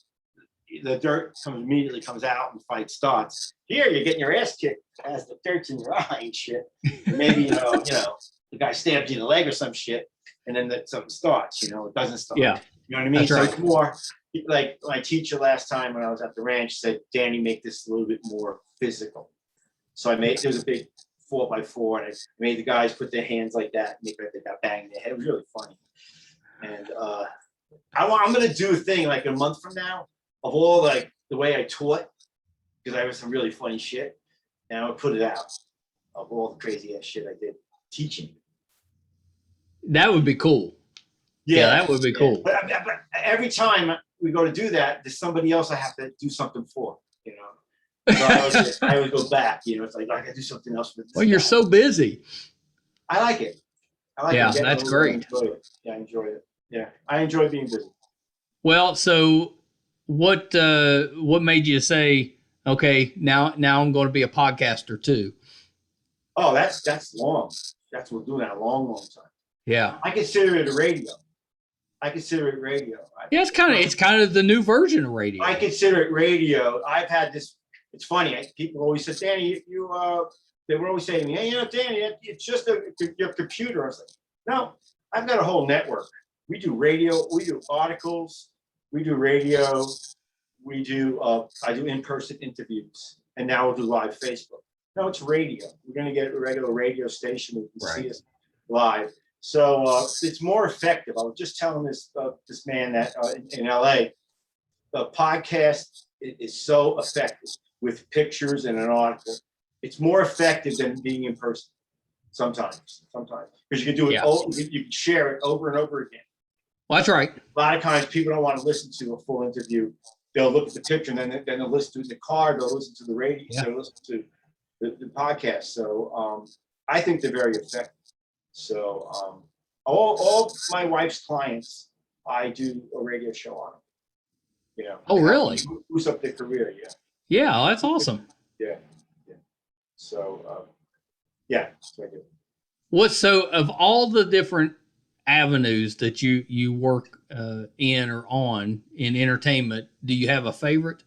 the dirt immediately comes out and the fight starts. Here, you're getting your ass kicked as the dirt's in your eye and shit. And maybe, the guy stabs you in the leg or some shit, and then something starts, it doesn't start. Yeah. You know what I mean? That's right. It's more like my teacher last time when I was at the ranch said, "Danny, make this a little bit more physical." So there was a big 4x4, and I made the guys put their hands like that, make like they got banged in their head. It was really funny. And I'm gonna do a thing like a month from now of all like the way I taught, because I have some really funny shit, and I'll put it out of all the crazy ass shit I did teaching. That would be cool. Yeah, that would be cool. But every time we go to do that, there's somebody else I have to do something for, you know. So I always go back, you know. It's like I gotta do something else with this. Well, you're guy. so busy. I like it. Yeah, that's great. I enjoy it. Yeah, I enjoy it. Yeah, I enjoy being busy. Well, so what made you say, okay, now I'm going to be a podcaster too? Oh, that's long. That's we're doing that a long time. Yeah. I consider it a radio. Yeah, it's kind of the new version of radio. I consider it radio. I've had this. It's funny. People always say, Danny, they were always saying to me, hey, you know, Danny, it's just your computer. I was like, no, I've got a whole network. We do radio. We do articles. We do radio. We do. I do in-person interviews, and now we'll do live Facebook. No, it's radio. We're going to get a regular radio station where you can see us live. So it's more effective. I was just telling this man that in LA, the podcast is so effective with pictures and an article. It's more effective than being in person sometimes because you can do it. You can share it over and over again. Well, that's right. A lot of times people don't want to listen to a full interview. They'll look at the picture and then they'll listen to the car. They'll listen to the radio. Yeah. They'll listen to the podcast. So I think they're very effective. So all my wife's clients, I do a radio show on them. You know. Oh, really? Boost up their career, yeah. Yeah, that's awesome. Yeah. So that's what I do. So of all the different avenues that you work in or on in entertainment, do you have a favorite?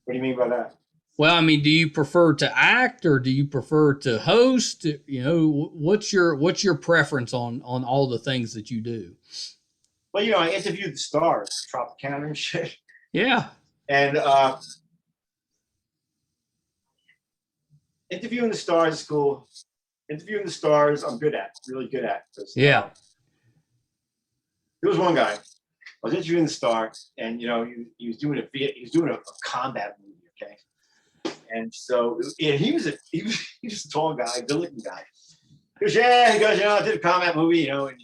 What do you mean by that? Well, I mean, do you prefer to act or do you prefer to host? You know, what's your preference on all the things that you do? Well, you know, I interviewed the stars, Tropicana and shit. Yeah. And interviewing the stars is cool. Interviewing the stars, I'm good at, really good at. Yeah. There was one guy. I was interviewing the star, and you know, he was doing a combat movie, okay. And so he was a tall guy, good-looking guy. He goes, you know, I did a combat movie, you know, and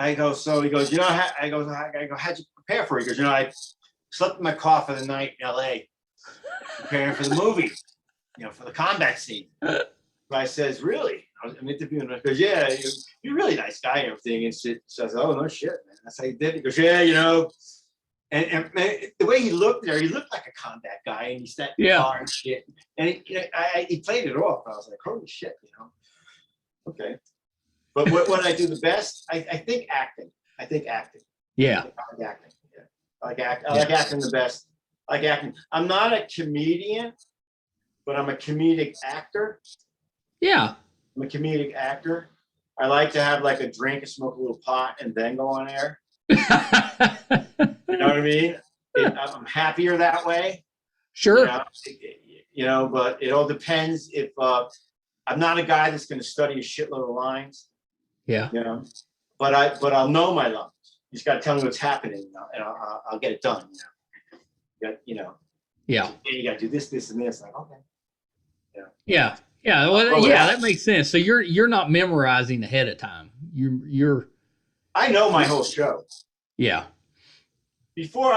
he goes, you know, how'd you prepare for it? He goes, you know, I slept in my car for the night in LA, preparing for the movie, you know, for the combat scene. But I says, really? I'm interviewing him. He goes, yeah, you're a really nice guy and everything. And so I said, oh, no shit, man. That's how you did it. He goes, yeah, you know. And the way he looked there, he looked like a combat guy, and he sat in the car and shit. And he played it off. I was like, holy shit, you know. Okay. But what I do the best, I think acting. Yeah. I like acting. Yeah. I like acting the best. I like acting. I'm not a comedian, but I'm a comedic actor. Yeah. I'm a comedic actor. I like to have like a drink and smoke a little pot and then go on air. You know what I mean? I'm happier that way. Sure. You know, but it all depends. If I'm not a guy that's going to study a shitload of lines. Yeah. You know, but I'll know my lines. You just got to tell me what's happening, and I'll get it done. You know. Yeah. You got to do this, and this. Like, okay. Yeah. Yeah. Well, that makes sense. So you're not memorizing ahead of time. You're. I know my whole show. Yeah. Before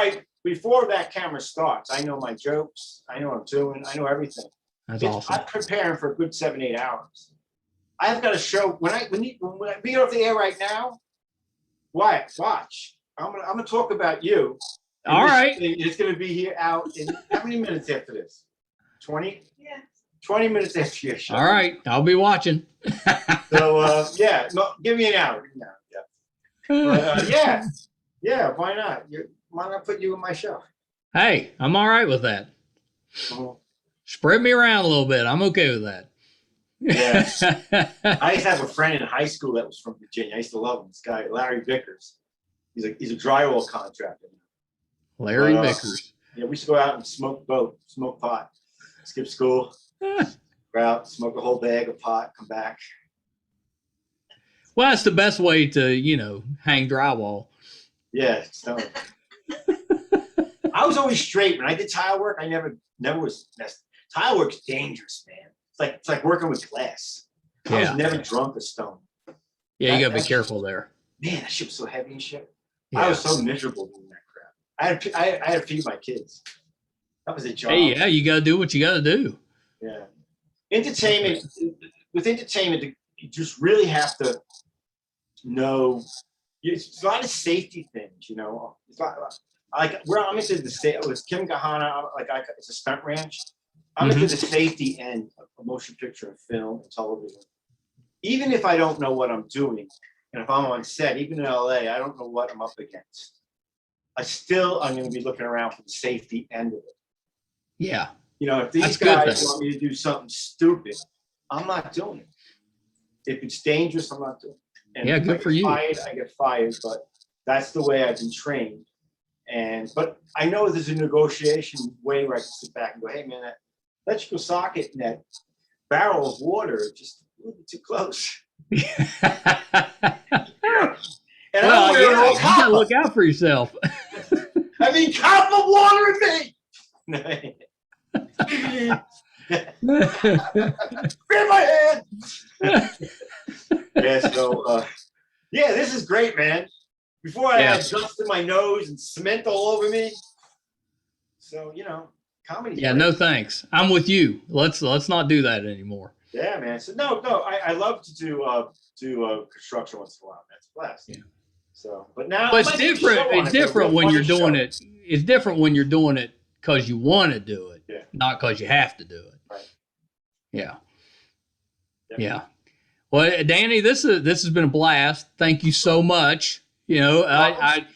that camera starts, I know my jokes. I know what I'm doing. I know everything. That's awesome. I'm preparing for a good 7-8 hours. I've got a show when I be off the air right now. Watch. I'm gonna talk about you. All right. It's gonna be here out in how many minutes after this? 20? Yeah. 20 minutes after your show. All right. I'll be watching. So no, give me an hour. Yeah. Yeah. Why not? Why not put you in my show? Hey, I'm all right with that. Spread me around a little bit. I'm okay with that. Yeah. I used to have a friend in high school that was from Virginia. I used to love him. This guy, Larry Vickers. He's a drywall contractor. Larry Vickers. Yeah, we used to go out and smoke pot, skip school. Go out, smoke a whole bag of pot, come back. Well, that's the best way to, hang drywall. Yeah, so I was always straight when I did tile work. I never was messed. Tile work's dangerous, man. It's like working with glass. I was never drunk or stoned. Yeah, you gotta be careful there. Man, that shit was so heavy and shit. Yeah. I was so miserable doing that crap. I had to feed my kids. That was a job. Hey, yeah, you gotta do what you gotta do. Yeah. Entertainment, with entertainment, you just really have to know. It's a lot of safety things, you know. It's not like where I'm into the state with Kim Kahana. It's a stunt ranch. I'm into the safety end of motion picture and film and television. Even if I don't know what I'm doing, and if I'm on set, even in LA, I don't know what I'm up against. I'm going to be looking around for the safety end of it. Yeah. You know, if these guys want me to do something stupid, I'm not doing it. If it's dangerous, I'm not doing it. And yeah, good for you. I get fired, but that's the way I've been trained. But I know there's a negotiation way where I can sit back and go, hey man, that electrical socket and that barrel of water are just a little bit too close. And well, you gotta look out for yourself. I mean, copper water in me. Grab my hand. Yeah, so yeah, this is great, man. Before I had dust in my nose and cement all over me. So, you know, comedy. Yeah, no thanks. I'm with you. Let's not do that anymore. Yeah, man. So no, I love to do construction once in a while. That's a blast. Yeah. So, but now it's different. It's different when you're doing it. It's different when you're doing it because you want to do it, not because you have to do it. Right. Yeah. Yeah. Well, Danny, this has been a blast. Thank you so much. You know, I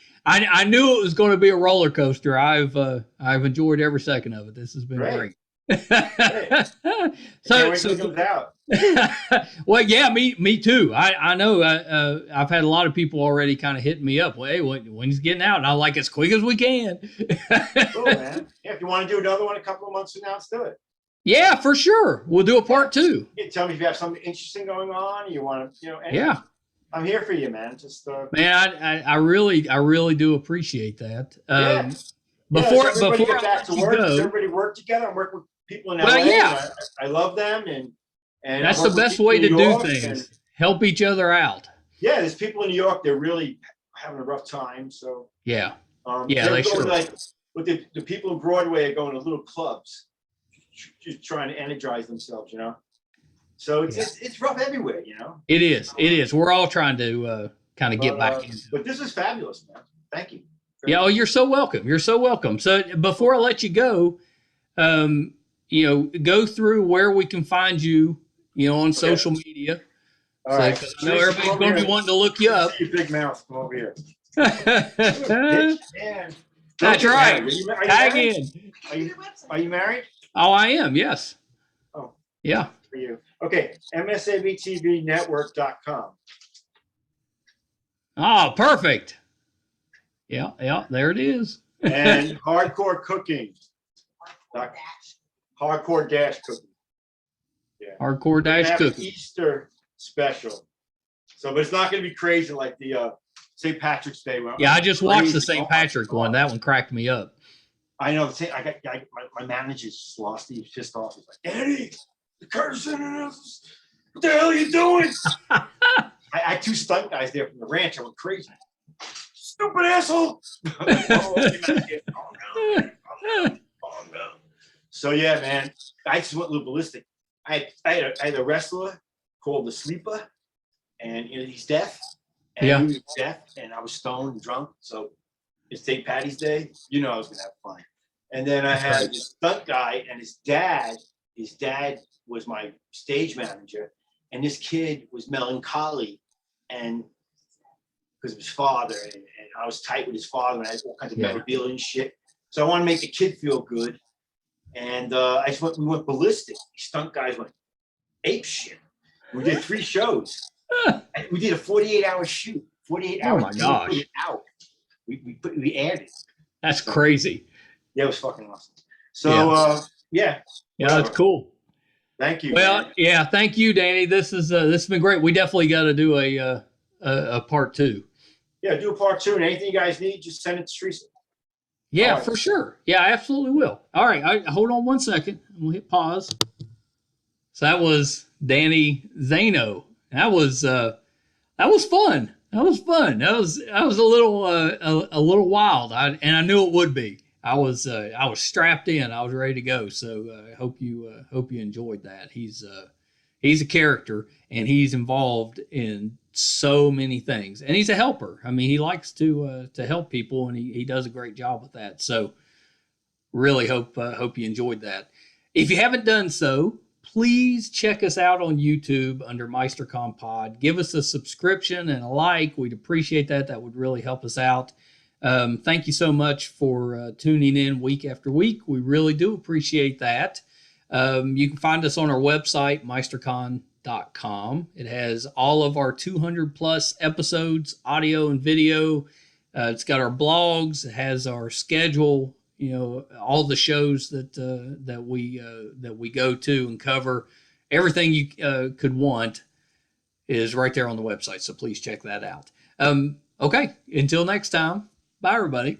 knew it was going to be a roller coaster. I've enjoyed every second of it. This has been great. So it comes out. Well, yeah, me too. I know. I've had a lot of people already kind of hitting me up. Well, hey, when he's getting out, and I'm like, as quick as we can. Cool, man. Yeah, if you want to do another one a couple of months from now, let's do it. Yeah, for sure. We'll do a part 2. You tell me if you have something interesting going on. You want to, Yeah. I'm here for you, man. Just man, I really do appreciate that. Before get back to work, does everybody work together? I'm working with people in LA. Well, yeah. I love them, and that's the best way to do things. Help each other out. Yeah, there's people in New York. They're really having a rough time. So yeah, they should. Like, with the people in Broadway are going to little clubs, just trying to energize themselves. You know. So it's rough everywhere, you know. It is. We're all trying to kind of get back into it. But this is fabulous, man. Thank you. Yeah, oh, you're so welcome. You're so welcome. So before I let you go, go through where we can find you, on social media. All right. I know everybody's going to be wanting to look you up. See your big mouth. Come over here. That's right. Tag in. Are you married? Oh, I am. Yes. Oh. Yeah. For you. Okay. MASBTV Network.com. Oh, perfect. Yeah, there it is. And Hardcore Cooking. Hardcore Dash Cooking. Yeah. Hardcore Dash Cooking. Easter special. So, but it's not going to be crazy like the St. Patrick's Day one. Yeah, I just watched the St. Patrick one. That one cracked me up. I know. My manager just lost. He was pissed off. He's like, Danny, the cursing. What the hell are you doing? I had 2 stunt guys there from the ranch. I went crazy. Stupid asshole. So yeah, man, I just went a little ballistic. I had a wrestler called the Sleeper, and he's deaf. And he was deaf, and I was stoned and drunk. So it's St. Patty's Day. I was gonna have fun. And then I had this stunt guy, and his dad was my stage manager, and this kid was melancholy, and because of his father, and I was tight with his father, and I had all kinds of memorabilia and shit. So I want to make the kid feel good, and we went ballistic. These stunt guys went ape shit. We did 3 shows. We did a 48-hour shoot. 48 hours. Oh my gosh! We put it out. We added. That's crazy. Yeah, it was fucking awesome. So yeah, that's cool. Thank you. Well, yeah, thank you, Danny. This has been great. We definitely got to do a part 2. Yeah, do a part 2, and anything you guys need, just send it to Teresa. Yeah, All right. for sure. Yeah, I absolutely will. All right, hold on one second. We'll hit pause. So that was Danny Zaino. That was fun. That was fun. That was a little wild. I knew it would be. I was strapped in. I was ready to go. So I hope you enjoyed that. He's a character, and he's involved in so many things, and he's a helper. I mean, he likes to help people, and he does a great job with that. So really hope you enjoyed that. If you haven't done so, please check us out on YouTube under MeisterCon Pod. Give us a subscription and a like. We'd appreciate that. That would really help us out. Thank you so much for tuning in week after week. We really do appreciate that. You can find us on our website, meistercon.com. It has all of our 200 plus episodes, audio and video. It's got our blogs. It has our schedule. All the shows that we go to and cover. Everything you could want is right there on the website. So please check that out. Okay, until next time. Bye, everybody.